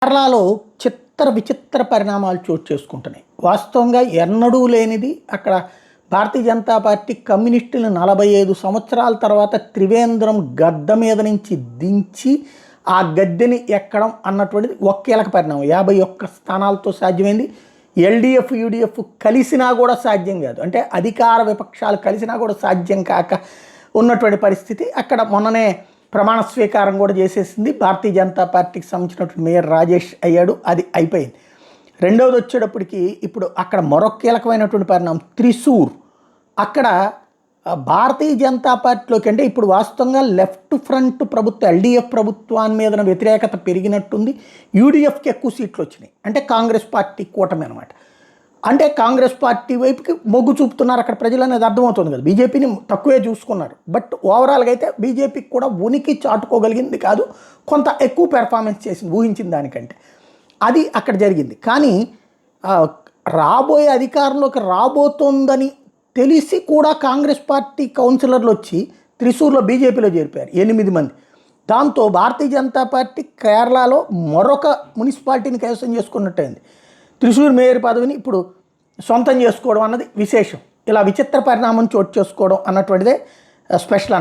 కేరళలో విచిత్ర పరిణామాలు చోటు చేసుకుంటున్నాయి. వాస్తవంగా ఎన్నడూ లేనిది అక్కడ భారతీయ జనతా పార్టీ కమ్యూనిస్టులు 45 సంవత్సరాల తర్వాత త్రివేంద్రం గద్ద మీద నుంచి దించి ఆ గద్దెని ఎక్కడం అన్నటువంటిది ఒక కీలక పరిణామం. 51 స్థానాలతో సాధ్యమైంది. ఎల్డీఎఫ్ యూడీఎఫ్ కలిసినా కూడా సాధ్యం కాదు, అంటే అధికార విపక్షాలు కలిసినా కూడా సాధ్యం కాక ఉన్నటువంటి పరిస్థితి. అక్కడ మొన్ననే ప్రమాణ స్వీకారం కూడా చేసేసింది. భారతీయ జనతా పార్టీకి సంబంధించినటువంటి మేయర్ రాజేష్ అయ్యాడు, అది అయిపోయింది. రెండవది వచ్చేటప్పటికి ఇప్పుడు అక్కడ మరొక కీలకమైనటువంటి పరిణామం త్రిశూర్. అక్కడ భారతీయ జనతా పార్టీలోకి, అంటే ఇప్పుడు వాస్తవంగా లెఫ్ట్ ఫ్రంట్ ప్రభుత్వం ఎల్డీఎఫ్ ప్రభుత్వాన్ని మీద వ్యతిరేకత పెరిగినట్టుంది. యూడీఎఫ్కి ఎక్కువ సీట్లు వచ్చినాయి, అంటే కాంగ్రెస్ పార్టీ కూటమి అనమాట. అంటే కాంగ్రెస్ పార్టీ వైపుకి మొగ్గు చూపుతున్నారు అక్కడ ప్రజలు అనేది అర్థమవుతుంది కదా. బీజేపీని తక్కువే చూసుకున్నారు, బట్ ఓవరాల్గా అయితే బీజేపీకి కూడా ఉనికి చాటుకోగలిగింది కాదు, కొంత ఎక్కువ పెర్ఫార్మెన్స్ చేసింది ఊహించిన దానికంటే. అది అక్కడ జరిగింది. కానీ రాబోయే అధికారంలోకి రాబోతోందని తెలిసి కూడా కాంగ్రెస్ పార్టీ కౌన్సిలర్లు వచ్చి త్రిశూర్లో బీజేపీలో చేరిపోయారు 8 మంది. దాంతో భారతీయ జనతా పార్టీ కేరళలో మరొక మున్సిపాలిటీని కైవసం చేసుకున్నట్టయింది. త్రిశూర్ మేయర్ పదవిని ఇప్పుడు సొంతం చేసుకోవడం అన్నది విశేషం. ఇలా విచిత్ర పరిణామం చోటు చేసుకోవడం అన్నటువంటిదే స్పెషల్.